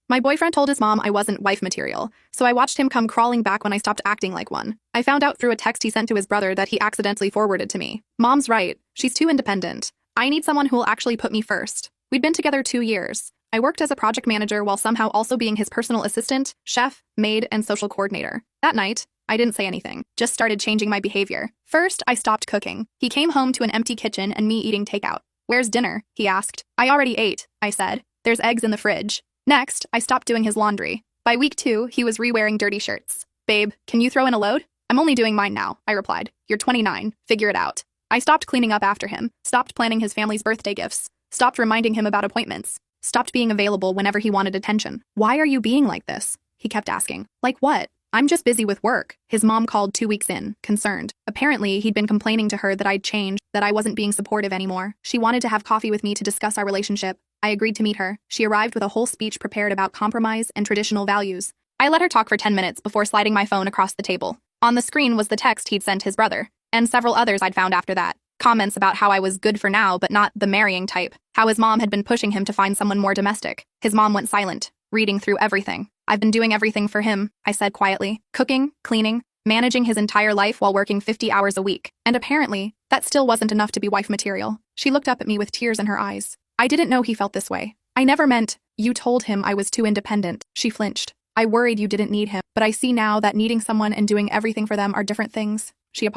My boyfriend told his mom I wasn't wife material, so I watched him come crawling back when I stopped acting like one. I found out through a text he sent to his brother that he accidentally forwarded to me. Mom's right. She's too independent. I need someone who'll actually put me first. We'd been together 2 years. I worked as a project manager while somehow also being his personal assistant, chef, maid, and social coordinator. That night, I didn't say anything, just started changing my behavior. First, I stopped cooking. He came home to an empty kitchen and me eating takeout. "Where's dinner?" he asked. "I already ate," I said. "There's eggs in the fridge." Next, I stopped doing his laundry. By week 2, he was re-wearing dirty shirts. "Babe, can you throw in a load?" "I'm only doing mine now," I replied. "You're 29. Figure it out." I stopped cleaning up after him, stopped planning his family's birthday gifts, stopped reminding him about appointments, stopped being available whenever he wanted attention. "Why are you being like this?" he kept asking. "Like what?" "I'm just busy with work." His mom called 2 weeks in, concerned. Apparently, he'd been complaining to her that I'd changed, that I wasn't being supportive anymore. She wanted to have coffee with me to discuss our relationship. I agreed to meet her. She arrived with a whole speech prepared about compromise and traditional values. I let her talk for 10 minutes before sliding my phone across the table. On the screen was the text he'd sent his brother, and several others I'd found after that. Comments about how I was good for now but not the marrying type, how his mom had been pushing him to find someone more domestic. His mom went silent, reading through everything. "I've been doing everything for him," I said quietly. "Cooking, cleaning, managing his entire life while working 50 hours a week. And apparently, that still wasn't enough to be wife material." She looked up at me with tears in her eyes. "I didn't know he felt this way. I never meant, you told him I was too independent." She flinched. "I worried you didn't need him, but I see now that needing someone and doing everything for them are different things." She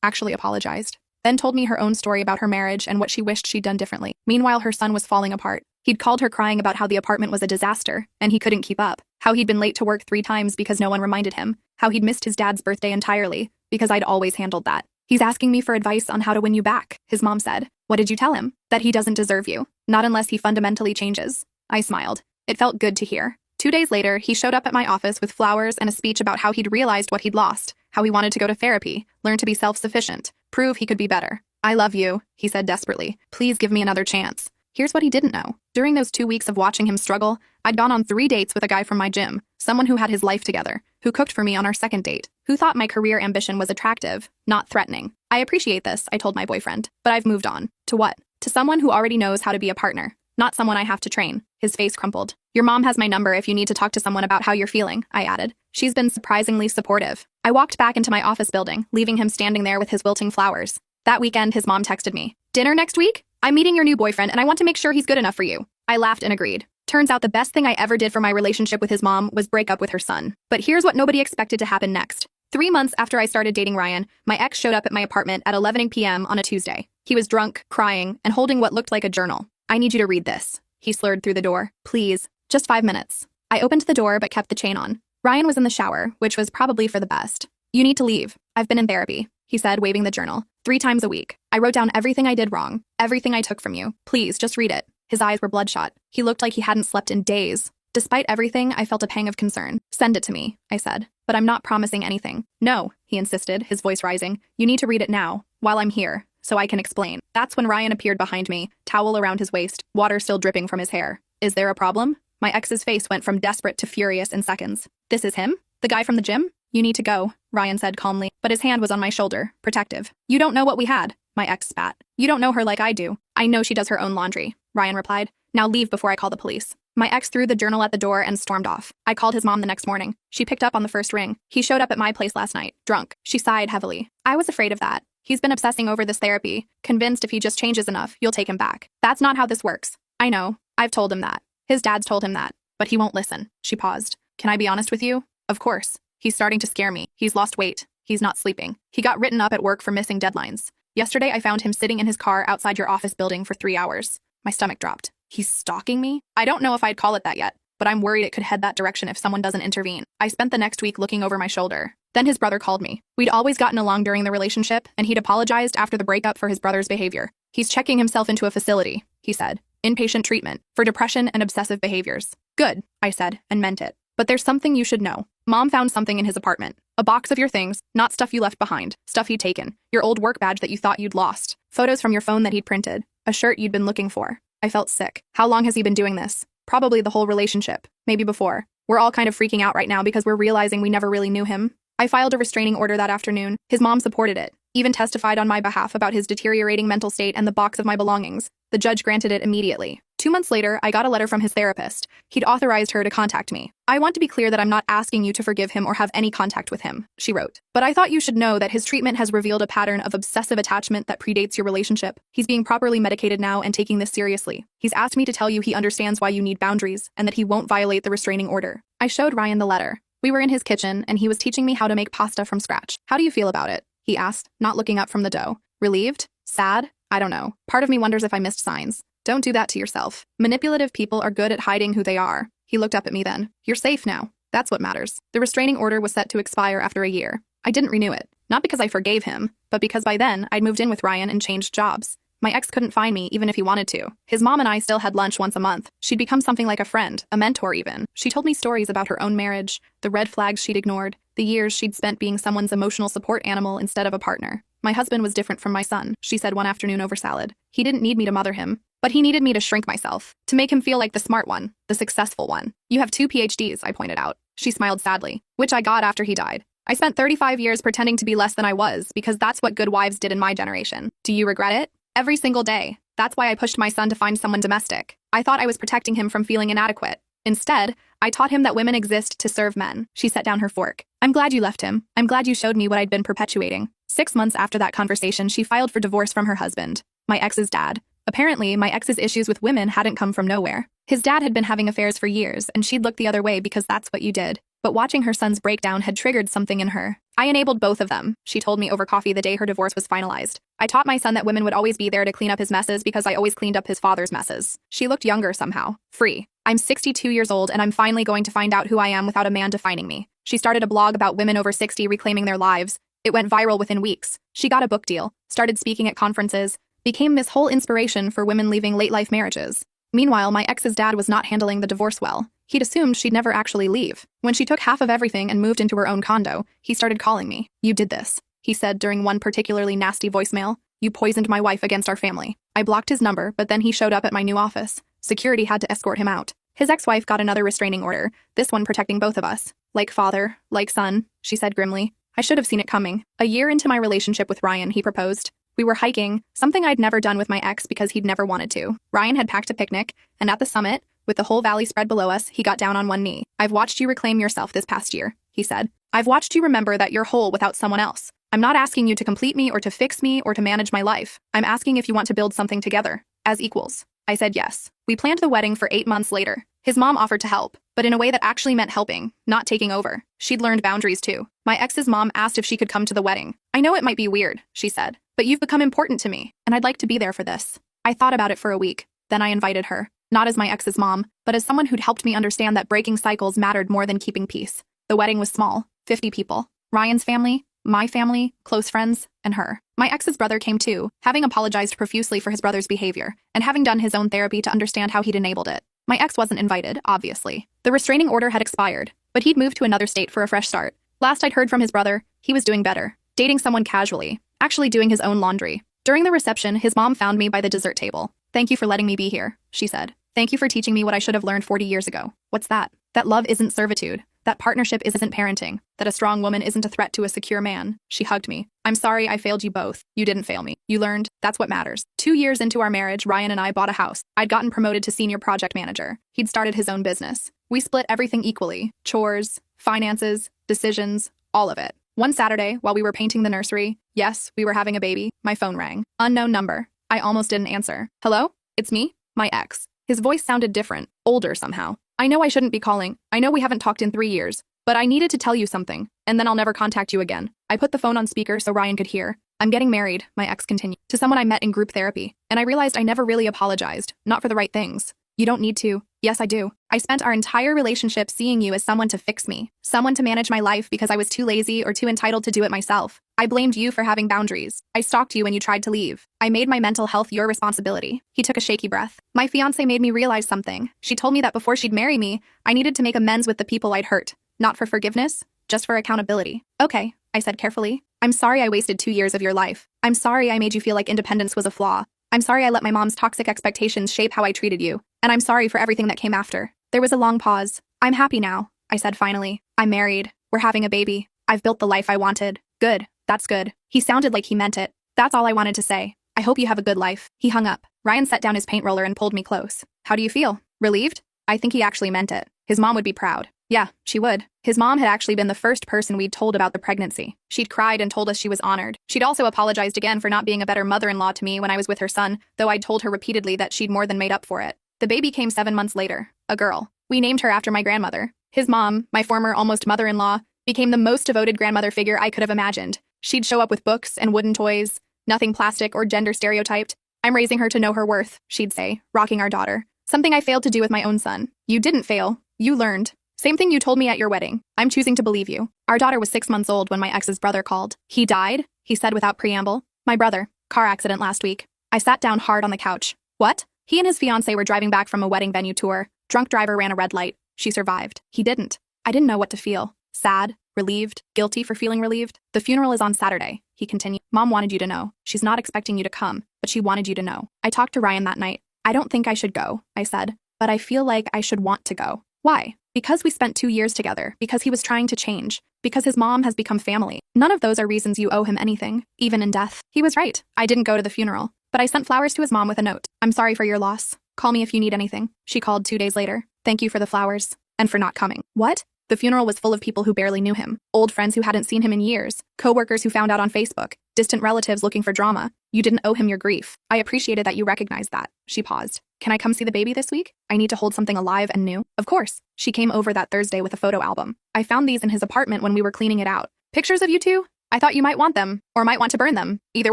actually apologized. Then told me her own story about her marriage and what she wished she'd done differently. Meanwhile, her son was falling apart. He'd called her crying about how the apartment was a disaster, and he couldn't keep up. How he'd been late to work 3 times because no one reminded him. How he'd missed his dad's birthday entirely, because I'd always handled that. "He's asking me for advice on how to win you back," his mom said. "What did you tell him?" "That he doesn't deserve you. Not unless he fundamentally changes." I smiled. It felt good to hear. 2 days later, he showed up at my office with flowers and a speech about how he'd realized what he'd lost, how he wanted to go to therapy, learn to be self-sufficient, prove he could be better. "I love you," he said desperately. "Please give me another chance." Here's what he didn't know. During those 2 weeks of watching him struggle, I'd gone on 3 dates with a guy from my gym, someone who had his life together, who cooked for me on our second date, who thought my career ambition was attractive, not threatening. "I appreciate this," I told my boyfriend, "but I've moved on." "To what?" "To someone who already knows how to be a partner, not someone I have to train." His face crumpled. "Your mom has my number if you need to talk to someone about how you're feeling," I added. "She's been surprisingly supportive." I walked back into my office building, leaving him standing there with his wilting flowers. That weekend, his mom texted me. "Dinner next week? I'm meeting your new boyfriend and I want to make sure he's good enough for you." I laughed and agreed. Turns out the best thing I ever did for my relationship with his mom was break up with her son. But here's what nobody expected to happen next. 3 months after I started dating Ryan, my ex showed up at my apartment at 11 p.m. on a Tuesday. He was drunk, crying, and holding what looked like a journal. "I need you to read this," he slurred through the door. "Please, just 5 minutes." I opened the door but kept the chain on. Ryan was in the shower, which was probably for the best. "You need to leave. I've been in therapy," he said, waving the journal. 3 times a week. "I wrote down everything I did wrong, everything I took from you. Please, just read it." His eyes were bloodshot. He looked like he hadn't slept in days. Despite everything, I felt a pang of concern. "Send it to me," I said. "But I'm not promising anything." "No," he insisted, his voice rising. "You need to read it now, while I'm here, so I can explain." That's when Ryan appeared behind me, towel around his waist, water still dripping from his hair. "Is there a problem?" My ex's face went from desperate to furious in seconds. "This is him? The guy from the gym?" "You need to go," Ryan said calmly, but his hand was on my shoulder, protective. "You don't know what we had," my ex spat. "You don't know her like I do." "I know she does her own laundry," Ryan replied. "Now leave before I call the police." My ex threw the journal at the door and stormed off. I called his mom the next morning. She picked up on the first ring. "He showed up at my place last night, drunk." She sighed heavily. "I was afraid of that. He's been obsessing over this therapy, convinced if he just changes enough, you'll take him back. That's not how this works." "I know. I've told him that. His dad's told him that. But he won't listen." She paused. "Can I be honest with you?" "Of course. He's starting to scare me. He's lost weight. He's not sleeping. He got written up at work for missing deadlines. Yesterday, I found him sitting in his car outside your office building for 3 hours. My stomach dropped. He's stalking me? I don't know if I'd call it that yet, but I'm worried it could head that direction if someone doesn't intervene." I spent the next week looking over my shoulder. Then his brother called me. We'd always gotten along during the relationship, and he'd apologized after the breakup for his brother's behavior. "He's checking himself into a facility," he said. "Inpatient treatment for depression and obsessive behaviors." "Good," I said, and meant it. "But there's something you should know. Mom found something in his apartment. A box of your things, not stuff you left behind, stuff he'd taken. Your old work badge that you thought you'd lost. Photos from your phone that he'd printed. A shirt you'd been looking for." I felt sick. How long has he been doing this? Probably the whole relationship. Maybe before. We're all kind of freaking out right now because we're realizing we never really knew him. I filed a restraining order that afternoon. His mom supported it, even testified on my behalf about his deteriorating mental state and the box of my belongings. The judge granted it immediately. 2 months later, I got a letter from his therapist. He'd authorized her to contact me. "I want to be clear that I'm not asking you to forgive him or have any contact with him," she wrote. "But I thought you should know that his treatment has revealed a pattern of obsessive attachment that predates your relationship. He's being properly medicated now and taking this seriously. He's asked me to tell you he understands why you need boundaries and that he won't violate the restraining order." I showed Ryan the letter. We were in his kitchen, and he was teaching me how to make pasta from scratch. "How do you feel about it?" he asked, not looking up from the dough. Relieved? Sad? I don't know. Part of me wonders if I missed signs. Don't do that to yourself. Manipulative people are good at hiding who they are. He looked up at me then. "You're safe now. That's what matters." The restraining order was set to expire after a year. I didn't renew it. Not because I forgave him, but because by then, I'd moved in with Ryan and changed jobs. My ex couldn't find me even if he wanted to. His mom and I still had lunch once a month. She'd become something like a friend, a mentor even. She told me stories about her own marriage, the red flags she'd ignored, the years she'd spent being someone's emotional support animal instead of a partner. "My husband was different from my son," she said one afternoon over salad. "He didn't need me to mother him, but he needed me to shrink myself, to make him feel like the smart one, the successful one." "You have 2 PhDs, I pointed out. She smiled sadly. "Which I got after he died. I spent 35 years pretending to be less than I was because that's what good wives did in my generation. Do you regret it?" "Every single day. That's why I pushed my son to find someone domestic. I thought I was protecting him from feeling inadequate. Instead, I taught him that women exist to serve men." She set down her fork. "I'm glad you left him. I'm glad you showed me what I'd been perpetuating." 6 months after that conversation, she filed for divorce from her husband, my ex's dad. Apparently, my ex's issues with women hadn't come from nowhere. His dad had been having affairs for years, and she'd look the other way because that's what you did. But watching her son's breakdown had triggered something in her. "I enabled both of them," she told me over coffee the day her divorce was finalized. "I taught my son that women would always be there to clean up his messes because I always cleaned up his father's messes." She looked younger somehow. "Free. I'm 62 years old and I'm finally going to find out who I am without a man defining me." She started a blog about women over 60 reclaiming their lives. It went viral within weeks. She got a book deal, started speaking at conferences, became this whole inspiration for women leaving late-life marriages. Meanwhile, my ex's dad was not handling the divorce well. He'd assumed she'd never actually leave. When she took half of everything and moved into her own condo, he started calling me. "You did this," he said during one particularly nasty voicemail. "You poisoned my wife against our family." I blocked his number, but then he showed up at my new office. Security had to escort him out. His ex-wife got another restraining order, this one protecting both of us. "Like father, like son," she said grimly. I should have seen it coming. A year into my relationship with Ryan, he proposed. We were hiking, something I'd never done with my ex because he'd never wanted to. Ryan had packed a picnic, and at the summit, with the whole valley spread below us, he got down on one knee. "I've watched you reclaim yourself this past year," he said. "I've watched you remember that you're whole without someone else. I'm not asking you to complete me or to fix me or to manage my life. I'm asking if you want to build something together, as equals." I said yes. We planned the wedding for 8 months later. His mom offered to help, but in a way that actually meant helping, not taking over. She'd learned boundaries too. My ex's mom asked if she could come to the wedding. "I know it might be weird," she said, "but you've become important to me, and I'd like to be there for this." I thought about it for a week. Then I invited her, not as my ex's mom, but as someone who'd helped me understand that breaking cycles mattered more than keeping peace. The wedding was small, 50 people. Ryan's family, my family, close friends, and her. My ex's brother came too, having apologized profusely for his brother's behavior, and having done his own therapy to understand how he'd enabled it. My ex wasn't invited, obviously. The restraining order had expired, but he'd moved to another state for a fresh start. Last I'd heard from his brother, he was doing better, dating someone casually, actually doing his own laundry. During the reception, his mom found me by the dessert table. "Thank you for letting me be here," she said. "Thank you for teaching me what I should have learned 40 years ago." "What's that?" "That love isn't servitude. That partnership isn't parenting. That a strong woman isn't a threat to a secure man." She hugged me. "I'm sorry I failed you both. You didn't fail me. You learned. That's what matters." 2 years into our marriage, Ryan and I bought a house. I'd gotten promoted to senior project manager. He'd started his own business. We split everything equally. Chores, finances, decisions, all of it. One Saturday, while we were painting the nursery, yes, we were having a baby, my phone rang. Unknown number. I almost didn't answer. "Hello? It's me? My ex." His voice sounded different, older somehow. "I know I shouldn't be calling. I know we haven't talked in 3 years. But I needed to tell you something, and then I'll never contact you again." I put the phone on speaker so Ryan could hear. "I'm getting married," my ex continued, "to someone I met in group therapy, and I realized I never really apologized, not for the right things." "You don't need to." "Yes, I do. I spent our entire relationship seeing you as someone to fix me, someone to manage my life because I was too lazy or too entitled to do it myself. I blamed you for having boundaries. I stalked you when you tried to leave. I made my mental health your responsibility." He took a shaky breath. "My fiancé made me realize something. She told me that before she'd marry me, I needed to make amends with the people I'd hurt. Not for forgiveness, just for accountability." "Okay," I said carefully. "I'm sorry I wasted 2 years of your life. I'm sorry I made you feel like independence was a flaw. I'm sorry I let my mom's toxic expectations shape how I treated you. And I'm sorry for everything that came after." There was a long pause. "I'm happy now," I said finally. "I'm married. We're having a baby. I've built the life I wanted." "Good. That's good." He sounded like he meant it. That's all I wanted to say. I hope you have a good life. He hung up. Ryan set down his paint roller and pulled me close. How do you feel? Relieved? I think he actually meant it. His mom would be proud. Yeah, she would. His mom had actually been the first person we'd told about the pregnancy. She'd cried and told us she was honored. She'd also apologized again for not being a better mother-in-law to me when I was with her son, though I'd told her repeatedly that she'd more than made up for it. The baby came 7 months later, a girl. We named her after my grandmother. His mom, my former almost mother-in-law, became the most devoted grandmother figure I could have imagined. She'd show up with books and wooden toys, nothing plastic or gender stereotyped. I'm raising her to know her worth, she'd say, rocking our daughter. Something I failed to do with my own son. You didn't fail. You learned. Same thing you told me at your wedding. I'm choosing to believe you. Our daughter was 6 months old when my ex's brother called. He died, he said without preamble. My brother. Car accident last week. I sat down hard on the couch. What? He and his fiancée were driving back from a wedding venue tour. Drunk driver ran a red light. She survived. He didn't. I didn't know what to feel. Sad, relieved, guilty for feeling relieved. The funeral is on Saturday, he continued. Mom wanted you to know. She's not expecting you to come, but she wanted you to know. I talked to Ryan that night. I don't think I should go, I said, but I feel like I should want to go. Why? Because we spent 2 years together, because he was trying to change, because his mom has become family. None of those are reasons you owe him anything, even in death. He was right. I didn't go to the funeral, but I sent flowers to his mom with a note. I'm sorry for your loss. Call me if you need anything. She called 2 days later. Thank you for the flowers. And for not coming. What? The funeral was full of people who barely knew him. Old friends who hadn't seen him in years. Coworkers who found out on Facebook. Distant relatives looking for drama. You didn't owe him your grief. I appreciated that you recognized that. She paused. Can I come see the baby this week? I need to hold something alive and new. Of course. She came over that Thursday with a photo album. I found these in his apartment when we were cleaning it out. Pictures of you two? I thought you might want them, or might want to burn them. Either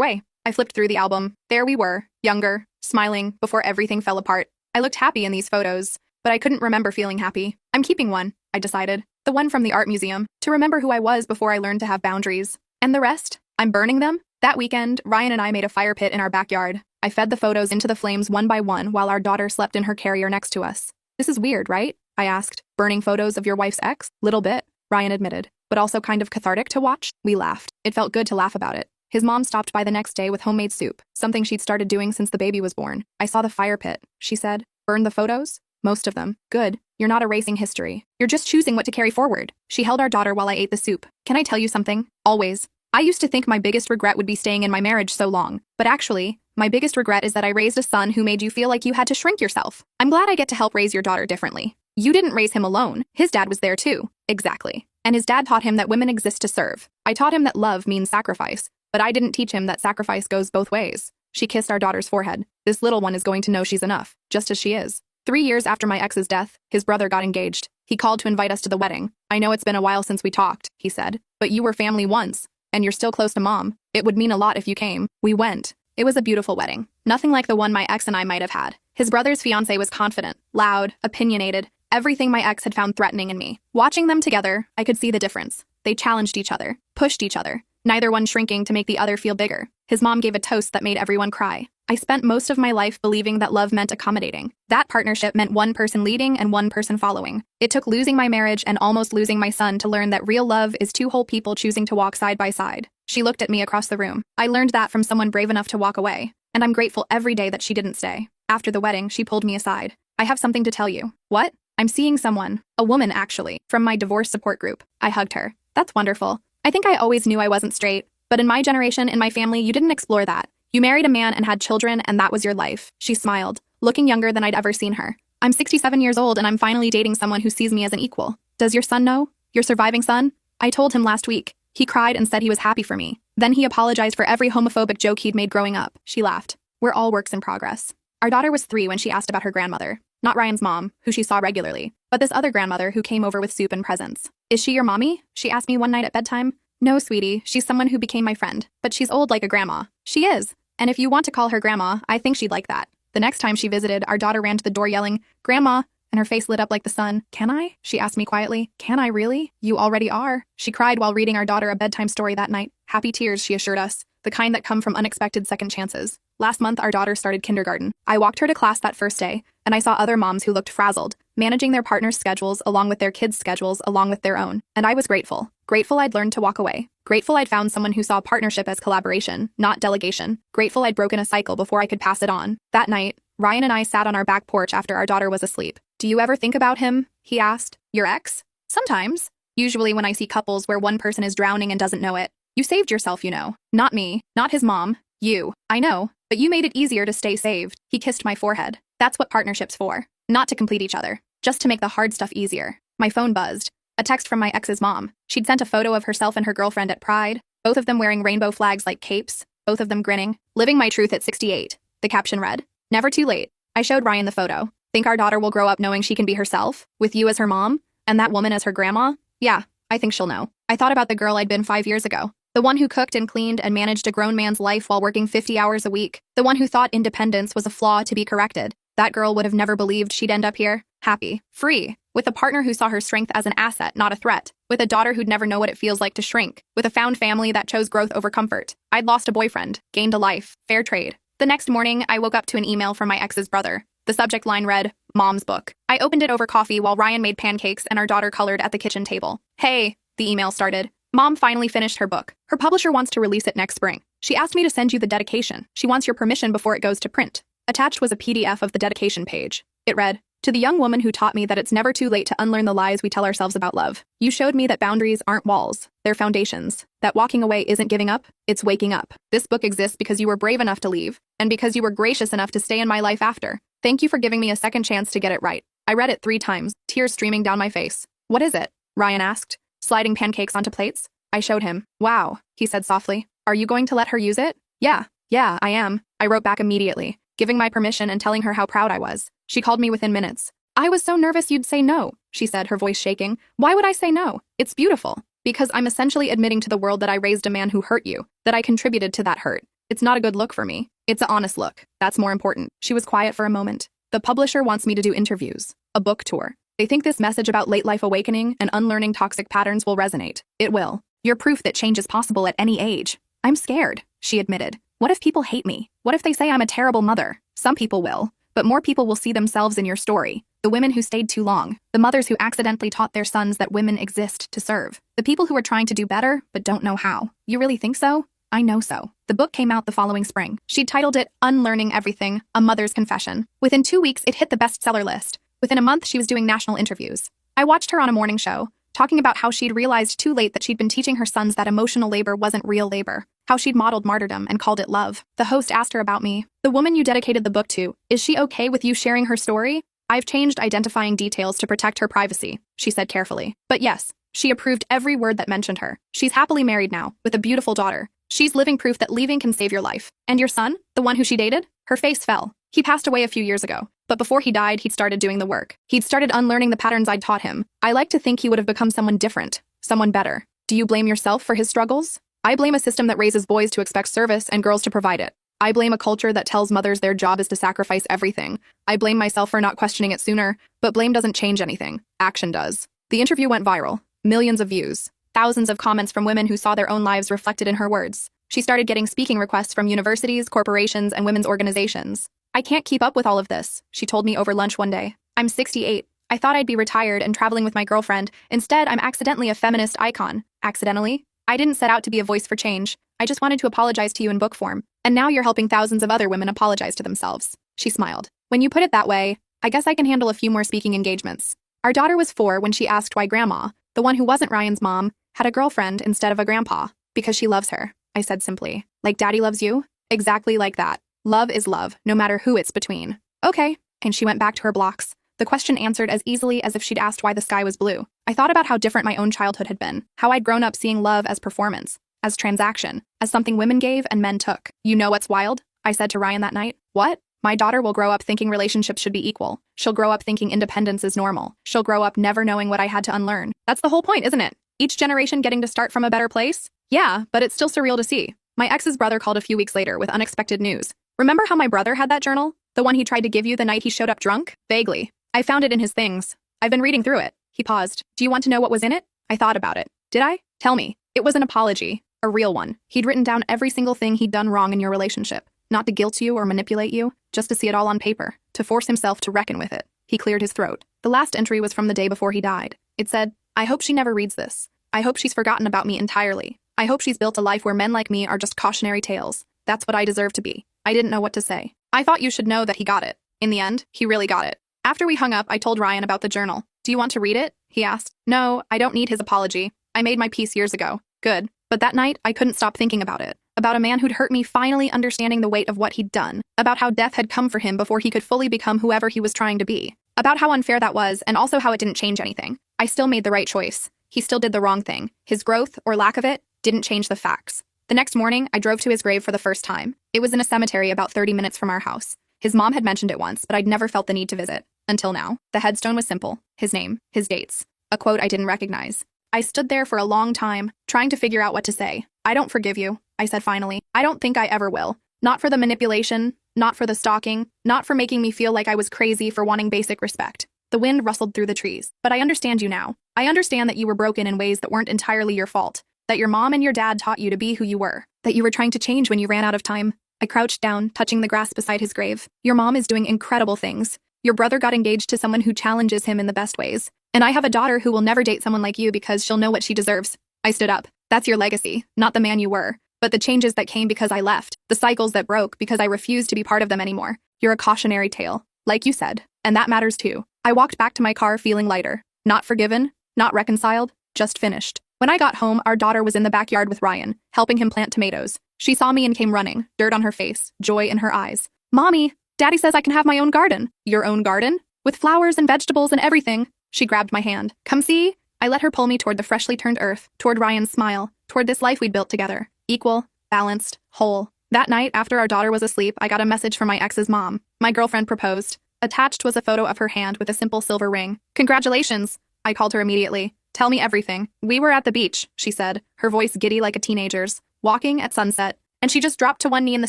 way. I flipped through the album. There we were, younger, smiling, before everything fell apart. I looked happy in these photos, but I couldn't remember feeling happy. I'm keeping one, I decided. The one from the art museum, to remember who I was before I learned to have boundaries. And the rest? I'm burning them? That weekend, Ryan and I made a fire pit in our backyard. I fed the photos into the flames one by one while our daughter slept in her carrier next to us. This is weird, right? I asked. Burning photos of your wife's ex? Little bit, Ryan admitted, but also kind of cathartic to watch. We laughed. It felt good to laugh about it. His mom stopped by the next day with homemade soup, something she'd started doing since the baby was born. I saw the fire pit, she said. Burned the photos? Most of them. Good. You're not erasing history. You're just choosing what to carry forward. She held our daughter while I ate the soup. Can I tell you something? Always. I used to think my biggest regret would be staying in my marriage so long. But actually, my biggest regret is that I raised a son who made you feel like you had to shrink yourself. I'm glad I get to help raise your daughter differently. You didn't raise him alone. His dad was there too. Exactly. And his dad taught him that women exist to serve. I taught him that love means sacrifice. But I didn't teach him that sacrifice goes both ways. She kissed our daughter's forehead. This little one is going to know she's enough, just as she is. 3 years after my ex's death, his brother got engaged. He called to invite us to the wedding. I know it's been a while since we talked, he said, but you were family once, and you're still close to Mom. It would mean a lot if you came. We went. It was a beautiful wedding. Nothing like the one my ex and I might have had. His brother's fiancée was confident, loud, opinionated, everything my ex had found threatening in me. Watching them together, I could see the difference. They challenged each other, pushed each other, neither one shrinking to make the other feel bigger. His mom gave a toast that made everyone cry. I spent most of my life believing that love meant accommodating. That partnership meant one person leading and one person following. It took losing my marriage and almost losing my son to learn that real love is two whole people choosing to walk side by side. She looked at me across the room. I learned that from someone brave enough to walk away, and I'm grateful every day that she didn't stay. After the wedding, she pulled me aside. I have something to tell you. What? I'm seeing someone. A woman, actually, from my divorce support group. I hugged her. That's wonderful. I think I always knew I wasn't straight, but in my generation, in my family, you didn't explore that. You married a man and had children, and that was your life. She smiled, looking younger than I'd ever seen her. I'm 67 years old, and I'm finally dating someone who sees me as an equal. Does your son know? Your surviving son? I told him last week. He cried and said he was happy for me. Then he apologized for every homophobic joke he'd made growing up. She laughed. We're all works in progress. Our daughter was 3 when she asked about her grandmother. Not Ryan's mom, who she saw regularly, but this other grandmother who came over with soup and presents. Is she your mommy? She asked me one night at bedtime. No, sweetie, she's someone who became my friend, but she's old like a grandma. She is. And if you want to call her grandma, I think she'd like that. The next time she visited, our daughter ran to the door yelling, Grandma, and her face lit up like the sun. Can I? She asked me quietly. Can I really? You already are. She cried while reading our daughter a bedtime story that night. Happy tears, she assured us, the kind that come from unexpected second chances. Last month, our daughter started kindergarten. I walked her to class that first day, and I saw other moms who looked frazzled, managing their partners' schedules along with their kids' schedules along with their own. And I was grateful. Grateful I'd learned to walk away. Grateful I'd found someone who saw partnership as collaboration, not delegation. Grateful I'd broken a cycle before I could pass it on. That night, Ryan and I sat on our back porch after our daughter was asleep. Do you ever think about him? He asked. Your ex? Sometimes. Usually when I see couples where one person is drowning and doesn't know it. You saved yourself, you know. Not me. Not his mom. You. I know. But you made it easier to stay saved. He kissed my forehead. That's what partnership's for. Not to complete each other. Just to make the hard stuff easier. My phone buzzed. A text from my ex's mom. She'd sent a photo of herself and her girlfriend at Pride, both of them wearing rainbow flags like capes, both of them grinning. Living my truth at 68. The caption read, "Never too late." I showed Ryan the photo. Think our daughter will grow up knowing she can be herself, with you as her mom, and that woman as her grandma? Yeah, I think she'll know. I thought about the girl I'd been 5 years ago. The one who cooked and cleaned and managed a grown man's life while working 50 hours a week. The one who thought independence was a flaw to be corrected. That girl would have never believed she'd end up here, happy, free, with a partner who saw her strength as an asset, not a threat, with a daughter who'd never know what it feels like to shrink, with a found family that chose growth over comfort. I'd lost a boyfriend, gained a life, fair trade. The next morning, I woke up to an email from my ex's brother. The subject line read, "Mom's book." I opened it over coffee while Ryan made pancakes and our daughter colored at the kitchen table. "Hey," the email started. "Mom finally finished her book. Her publisher wants to release it next spring. She asked me to send you the dedication. She wants your permission before it goes to print." Attached was a PDF of the dedication page. It read, "To the young woman who taught me that it's never too late to unlearn the lies we tell ourselves about love. You showed me that boundaries aren't walls, they're foundations. That walking away isn't giving up, it's waking up. This book exists because you were brave enough to leave, and because you were gracious enough to stay in my life after. Thank you for giving me a second chance to get it right." I read it 3 times, tears streaming down my face. "What is it?" Ryan asked, sliding pancakes onto plates. I showed him. "Wow," he said softly. "Are you going to let her use it?" Yeah, I am." I wrote back immediately, giving my permission and telling her how proud I was. She called me within minutes. "I was so nervous you'd say no," she said, her voice shaking. "Why would I say no? It's beautiful. Because I'm essentially admitting to the world that I raised a man who hurt you, that I contributed to that hurt. It's not a good look for me. It's an honest look. That's more important." She was quiet for a moment. "The publisher wants me to do interviews, a book tour. They think this message about late life awakening and unlearning toxic patterns will resonate. It will. You're proof that change is possible at any age." "I'm scared," she admitted. "What if people hate me? What if they say I'm a terrible mother?" "Some people will, but more people will see themselves in your story. The women who stayed too long, the mothers who accidentally taught their sons that women exist to serve, the people who are trying to do better but don't know how. You really think so? I know so." The book came out the following spring. She titled it Unlearning Everything, A Mother's Confession. Within 2 weeks, it hit the bestseller list. Within a month, she was doing national interviews. I watched her on a morning show, talking about how she'd realized too late that she'd been teaching her sons that emotional labor wasn't real labor, how she'd modeled martyrdom and called it love. The host asked her about me. "The woman you dedicated the book to, is she okay with you sharing her story?" "I've changed identifying details to protect her privacy," she said carefully. "But yes, she approved every word that mentioned her. She's happily married now, with a beautiful daughter. She's living proof that leaving can save your life. And your son, the one who she dated?" Her face fell. "He passed away a few years ago. But before he died, he'd started doing the work. He'd started unlearning the patterns I'd taught him. I like to think he would have become someone different, someone better." "Do you blame yourself for his struggles?" "I blame a system that raises boys to expect service and girls to provide it. I blame a culture that tells mothers their job is to sacrifice everything. I blame myself for not questioning it sooner, but blame doesn't change anything. Action does." The interview went viral. Millions of views. Thousands of comments from women who saw their own lives reflected in her words. She started getting speaking requests from universities, corporations, and women's organizations. "I can't keep up with all of this," she told me over lunch one day. "I'm 68. I thought I'd be retired and traveling with my girlfriend. Instead, I'm accidentally a feminist icon." "Accidentally?" "I didn't set out to be a voice for change. I just wanted to apologize to you in book form. And now you're helping thousands of other women apologize to themselves." She smiled. "When you put it that way, I guess I can handle a few more speaking engagements." Our daughter was 4 when she asked why Grandma, the one who wasn't Ryan's mom, had a girlfriend instead of a grandpa. "Because she loves her," I said simply. "Like Daddy loves you?" "Exactly like that. Love is love, no matter who it's between." "Okay." And she went back to her blocks. The question answered as easily as if she'd asked why the sky was blue. I thought about how different my own childhood had been, how I'd grown up seeing love as performance, as transaction, as something women gave and men took. "You know what's wild?" I said to Ryan that night. "What?" "My daughter will grow up thinking relationships should be equal. She'll grow up thinking independence is normal. She'll grow up never knowing what I had to unlearn. That's the whole point, isn't it? Each generation getting to start from a better place?" "Yeah, but it's still surreal to see." My ex's brother called a few weeks later with unexpected news. "Remember how my brother had that journal? The one he tried to give you the night he showed up drunk?" "Vaguely. I found it in his things. I've been reading through it." He paused. "Do you want to know what was in it?" I thought about it. "Did I?" "Tell me." "It was an apology. A real one. He'd written down every single thing he'd done wrong in your relationship. Not to guilt you or manipulate you, just to see it all on paper, to force himself to reckon with it." He cleared his throat. The last entry was from the day before he died. It said, "I hope she never reads this. I hope she's forgotten about me entirely. I hope she's built a life where men like me are just cautionary tales. That's what I deserve to be." I didn't know what to say. I thought you should know that he got it. In the end, he really got it. After we hung up, I told Ryan about the journal. "Do you want to read it?" he asked. "No, I don't need his apology. I made my peace years ago." "Good." But that night, I couldn't stop thinking about it. about a man who'd hurt me finally understanding the weight of what he'd done, about how death had come for him before he could fully become whoever he was trying to be, about how unfair that was and also how it didn't change anything. I still made the right choice. He still did the wrong thing. His growth, or lack of it, didn't change the facts. The next morning, I drove to his grave for the first time. It was in a cemetery about 30 minutes from our house. His mom had mentioned it once, but I'd never felt the need to visit. Until now. The headstone was simple. His name, his dates. A quote I didn't recognize. I stood there for a long time, trying to figure out what to say. I don't forgive you, I said finally. I don't think I ever will. Not for the manipulation, not for the stalking, not for making me feel like I was crazy for wanting basic respect. The wind rustled through the trees. But I understand you now. I understand that you were broken in ways that weren't entirely your fault. That your mom and your dad taught you to be who you were. That you were trying to change when you ran out of time. I crouched down, touching the grass beside his grave. Your mom is doing incredible things. Your brother got engaged to someone who challenges him in the best ways. And I have a daughter who will never date someone like you because she'll know what she deserves. I stood up. That's your legacy, not the man you were. But the changes that came because I left. The cycles that broke because I refused to be part of them anymore. You're a cautionary tale. Like you said. And that matters too. I walked back to my car feeling lighter. Not forgiven, not reconciled, just finished. When I got home, our daughter was in the backyard with Ryan, helping him plant tomatoes. She saw me and came running, dirt on her face, joy in her eyes. Mommy, Daddy says I can have my own garden. Your own garden? With flowers and vegetables and everything. She grabbed my hand. Come see? I let her pull me toward the freshly turned earth, toward Ryan's smile, toward this life we'd built together. Equal, balanced, whole. That night, after our daughter was asleep, I got a message from my ex's mom. My girlfriend proposed. Attached was a photo of her hand with a simple silver ring. Congratulations, I called her immediately. Tell me everything. We were at the beach, she said, her voice giddy like a teenager's, walking at sunset. And she just dropped to one knee in the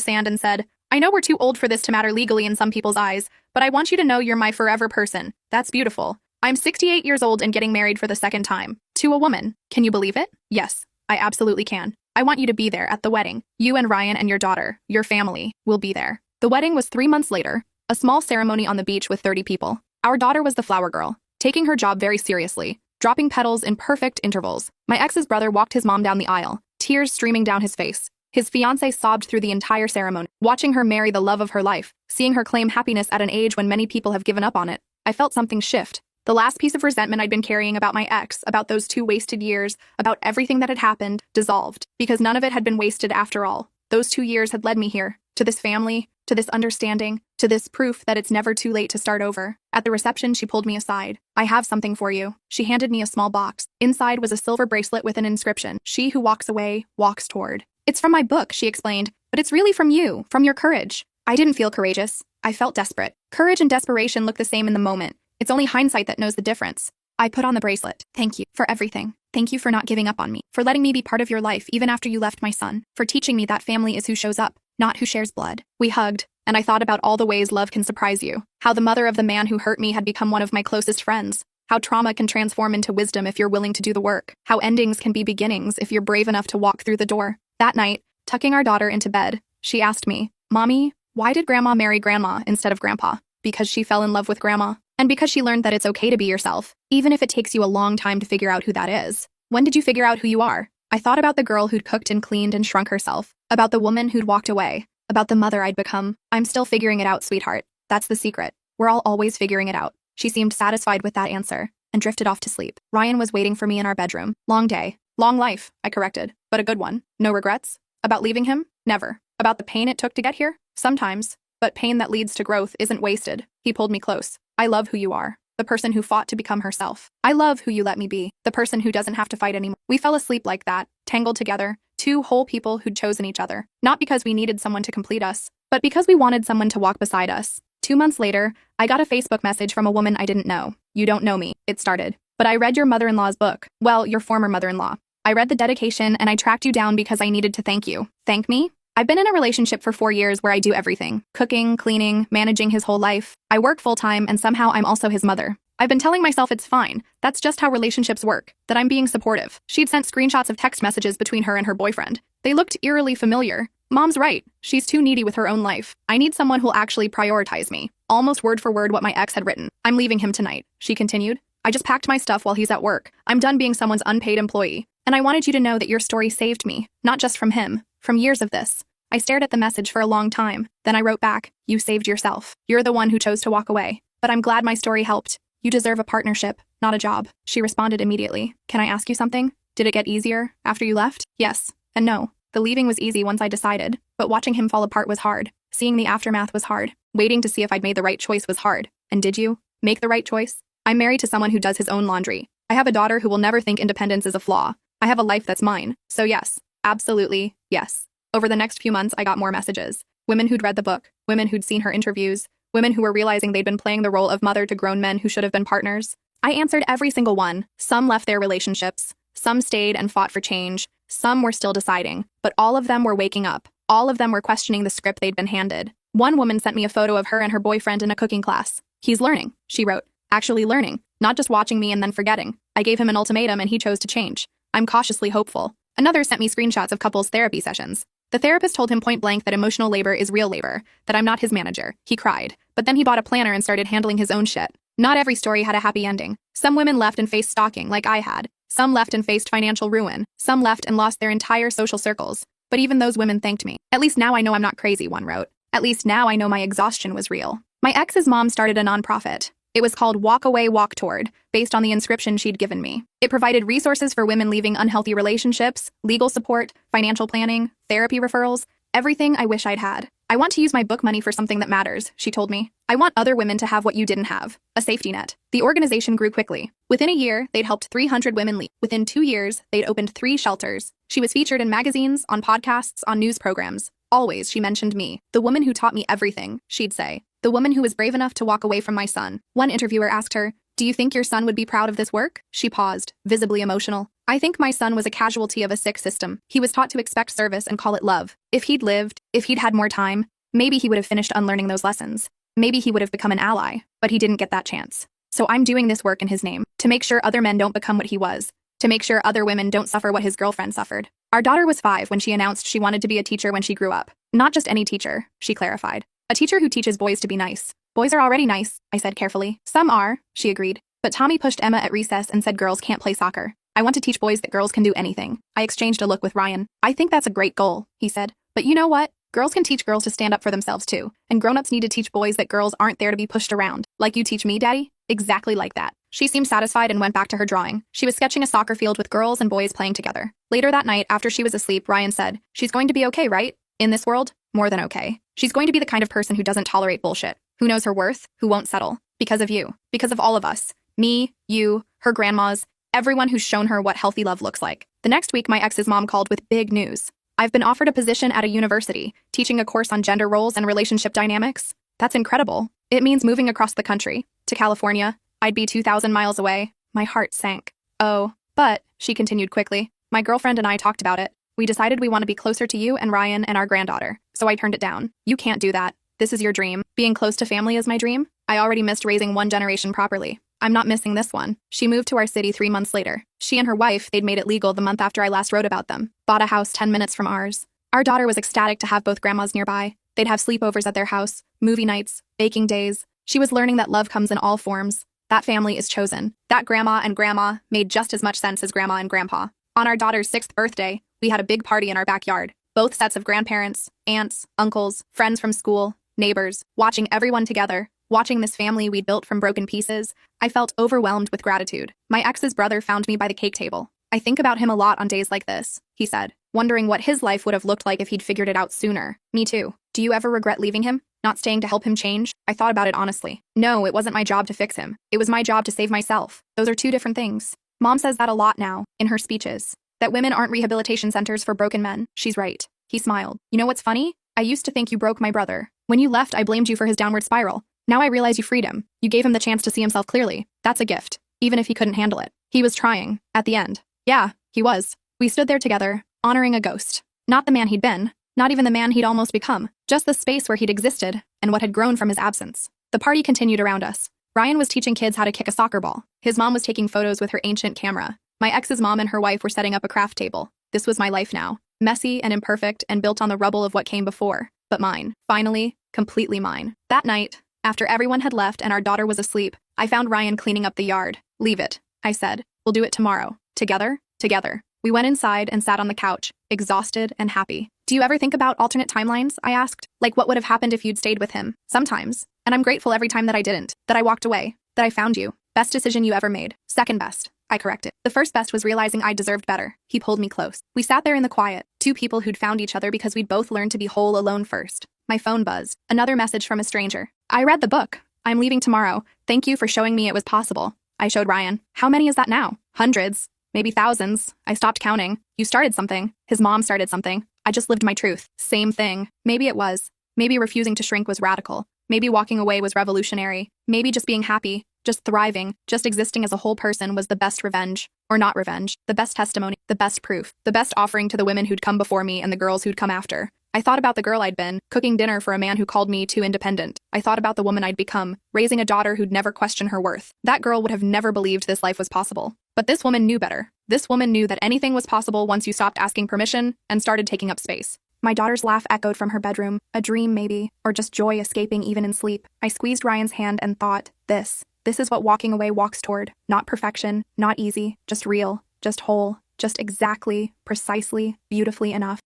sand and said, I know we're too old for this to matter legally in some people's eyes, but I want you to know you're my forever person. That's beautiful. I'm 68 years old and getting married for the second time. To a woman. Can you believe it? Yes, I absolutely can. I want you to be there at the wedding. You and Ryan and your daughter, your family, will be there. The wedding was 3 months later, a small ceremony on the beach with 30 people. Our daughter was the flower girl, taking her job very seriously, dropping petals in perfect intervals. My ex's brother walked his mom down the aisle, tears streaming down his face. His fiancée sobbed through the entire ceremony, watching her marry the love of her life, seeing her claim happiness at an age when many people have given up on it. I felt something shift. The last piece of resentment I'd been carrying about my ex, about those 2 wasted years, about everything that had happened, dissolved, because none of it had been wasted after all. Those 2 years had led me here, to this family, to this understanding, to this proof that it's never too late to start over. At the reception, she pulled me aside. I have something for you. She handed me a small box. Inside was a silver bracelet with an inscription. She who walks away, walks toward. It's from my book, she explained, but it's really from you, from your courage. I didn't feel courageous. I felt desperate. Courage and desperation look the same in the moment. It's only hindsight that knows the difference. I put on the bracelet. Thank you for everything. Thank you for not giving up on me, for letting me be part of your life even after you left my son, for teaching me that family is who shows up, not who shares blood. We hugged, and I thought about all the ways love can surprise you, how the mother of the man who hurt me had become one of my closest friends, how trauma can transform into wisdom if you're willing to do the work, how endings can be beginnings if you're brave enough to walk through the door. That night, tucking our daughter into bed, she asked me, Mommy, why did Grandma marry Grandma instead of Grandpa? Because she fell in love with Grandma. And because she learned that it's okay to be yourself, even if it takes you a long time to figure out who that is. When did you figure out who you are? I thought about the girl who'd cooked and cleaned and shrunk herself, about the woman who'd walked away, about the mother I'd become. I'm still figuring it out, sweetheart. That's the secret. We're all always figuring it out. She seemed satisfied with that answer and drifted off to sleep. Ryan was waiting for me in our bedroom. Long day. Long life, I corrected, but a good one. No regrets? About leaving him? Never. About the pain it took to get here? Sometimes. But pain that leads to growth isn't wasted. He pulled me close. I love who you are. The person who fought to become herself. I love who you let me be. The person who doesn't have to fight anymore. We fell asleep like that, tangled together, 2 whole people who'd chosen each other. Not because we needed someone to complete us, but because we wanted someone to walk beside us. 2 months later, I got a Facebook message from a woman I didn't know. You don't know me, it started. But I read your mother-in-law's book. Well, your former mother-in-law. I read the dedication and I tracked you down because I needed to thank you. Thank me? I've been in a relationship for 4 years where I do everything. Cooking, cleaning, managing his whole life. I work full-time and somehow I'm also his mother. I've been telling myself it's fine. That's just how relationships work. That I'm being supportive. She'd sent screenshots of text messages between her and her boyfriend. They looked eerily familiar. Mom's right. She's too needy with her own life. I need someone who'll actually prioritize me. Almost word for word what my ex had written. I'm leaving him tonight, she continued. I just packed my stuff while he's at work. I'm done being someone's unpaid employee. And I wanted you to know that your story saved me. Not just from him. From years of this. I stared at the message for a long time. Then I wrote back, you saved yourself. You're the one who chose to walk away. But I'm glad my story helped. You deserve a partnership, not a job. She responded immediately. Can I ask you something? Did it get easier after you left? Yes and no. The leaving was easy once I decided, but watching him fall apart was hard. Seeing the aftermath was hard. Waiting to see if I'd made the right choice was hard. And did you make the right choice? I'm married to someone who does his own laundry. I have a daughter who will never think independence is a flaw. I have a life that's mine. So yes, absolutely, yes. Over the next few months, I got more messages. Women who'd read the book, women who'd seen her interviews, women who were realizing they'd been playing the role of mother to grown men who should have been partners. I answered every single one. Some left their relationships. Some stayed and fought for change. Some were still deciding. But all of them were waking up. All of them were questioning the script they'd been handed. One woman sent me a photo of her and her boyfriend in a cooking class. He's learning, she wrote. Actually learning, not just watching me and then forgetting. I gave him an ultimatum and he chose to change. I'm cautiously hopeful. Another sent me screenshots of couples' therapy sessions. The therapist told him point blank that emotional labor is real labor, that I'm not his manager. He cried. But then he bought a planner and started handling his own shit. Not every story had a happy ending. Some women left and faced stalking, like I had. Some left and faced financial ruin. Some left and lost their entire social circles. But even those women thanked me. At least now I know I'm not crazy, one wrote. At least now I know my exhaustion was real. My ex's mom started a nonprofit. It was called Walk Away, Walk Toward, based on the inscription she'd given me. It provided resources for women leaving unhealthy relationships, legal support, financial planning, therapy referrals, everything I wish I'd had. I want to use my book money for something that matters, she told me. I want other women to have what you didn't have, a safety net. The organization grew quickly. Within a year, they'd helped 300 women leave. Within 2 years, they'd opened 3 shelters. She was featured in magazines, on podcasts, on news programs. Always, she mentioned me. The woman who taught me everything, she'd say. The woman who was brave enough to walk away from my son. One interviewer asked her, "Do you think your son would be proud of this work?" She paused, visibly emotional. I think my son was a casualty of a sick system. He was taught to expect service and call it love. If he'd lived, if he'd had more time, maybe he would have finished unlearning those lessons. Maybe he would have become an ally, but he didn't get that chance. So I'm doing this work in his name, to make sure other men don't become what he was, to make sure other women don't suffer what his girlfriend suffered. Our daughter was 5 when she announced she wanted to be a teacher when she grew up. Not just any teacher, she clarified. A teacher who teaches boys to be nice. Boys are already nice, I said carefully. Some are, she agreed. But Tommy pushed Emma at recess and said girls can't play soccer. I want to teach boys that girls can do anything. I exchanged a look with Ryan. I think that's a great goal, he said. But you know what? Girls can teach girls to stand up for themselves too. And grown-ups need to teach boys that girls aren't there to be pushed around. Like you teach me, Daddy? Exactly like that. She seemed satisfied and went back to her drawing. She was sketching a soccer field with girls and boys playing together. Later that night, after she was asleep, Ryan said, "She's going to be okay, right? In this world? More than okay. She's going to be the kind of person who doesn't tolerate bullshit, who knows her worth, who won't settle. Because of you. Because of all of us. Me, you, her grandmas, everyone who's shown her what healthy love looks like." The next week, my ex's mom called with big news. I've been offered a position at a university, teaching a course on gender roles and relationship dynamics. That's incredible. It means moving across the country. To California. I'd be 2,000 miles away. My heart sank. Oh, but, she continued quickly, my girlfriend and I talked about it. We decided we want to be closer to you and Ryan and our granddaughter. So I turned it down. You can't do that. This is your dream. Being close to family is my dream. I already missed raising one generation properly. I'm not missing this one. She moved to our city 3 months later. She and her wife, they'd made it legal the month after I last wrote about them. Bought a house 10 minutes from ours. Our daughter was ecstatic to have both grandmas nearby. They'd have sleepovers at their house, movie nights, baking days. She was learning that love comes in all forms. That family is chosen. That grandma and grandma made just as much sense as grandma and grandpa. On our daughter's 6th birthday, we had a big party in our backyard. Both sets of grandparents, aunts, uncles, friends from school, neighbors, watching everyone together, watching this family we'd built from broken pieces. I felt overwhelmed with gratitude. My ex's brother found me by the cake table. I think about him a lot on days like this, he said, wondering what his life would have looked like if he'd figured it out sooner. Me too. Do you ever regret leaving him? Not staying to help him change? I thought about it honestly. No, it wasn't my job to fix him. It was my job to save myself. Those are 2 different things. Mom says that a lot now, in her speeches. That women aren't rehabilitation centers for broken men. She's right. He smiled. You know what's funny? I used to think you broke my brother. When you left, I blamed you for his downward spiral. Now I realize you freed him. You gave him the chance to see himself clearly. That's a gift, even if he couldn't handle it. He was trying, at the end. Yeah, he was. We stood there together, honoring a ghost. Not the man he'd been, not even the man he'd almost become, just the space where he'd existed and what had grown from his absence. The party continued around us. Ryan was teaching kids how to kick a soccer ball. His mom was taking photos with her ancient camera. My ex's mom and her wife were setting up a craft table. This was my life now. Messy and imperfect and built on the rubble of what came before. But mine. Finally, completely mine. That night, after everyone had left and our daughter was asleep, I found Ryan cleaning up the yard. Leave it, I said. We'll do it tomorrow. Together? Together. We went inside and sat on the couch, exhausted and happy. Do you ever think about alternate timelines? I asked. Like what would have happened if you'd stayed with him? Sometimes. And I'm grateful every time that I didn't. That I walked away. That I found you. Best decision you ever made. Second best. I corrected. The first best was realizing I deserved better. He pulled me close. We sat there in the quiet, two people who'd found each other because we'd both learned to be whole alone first. My phone buzzed. Another message from a stranger. I read the book. I'm leaving tomorrow. Thank you for showing me it was possible. I showed Ryan. How many is that now? Hundreds. Maybe thousands. I stopped counting. You started something. His mom started something. I just lived my truth. Same thing. Maybe it was. Maybe refusing to shrink was radical. Maybe walking away was revolutionary. Maybe just being happy, just thriving, just existing as a whole person was the best revenge. Or not revenge. The best testimony. The best proof. The best offering to the women who'd come before me and the girls who'd come after. I thought about the girl I'd been, cooking dinner for a man who called me too independent. I thought about the woman I'd become, raising a daughter who'd never question her worth. That girl would have never believed this life was possible. But this woman knew better. This woman knew that anything was possible once you stopped asking permission and started taking up space. My daughter's laugh echoed from her bedroom, a dream maybe, or just joy escaping even in sleep. I squeezed Ryan's hand and thought, this is what walking away walks toward. Not perfection, not easy, just real, just whole, just exactly, precisely, beautifully enough.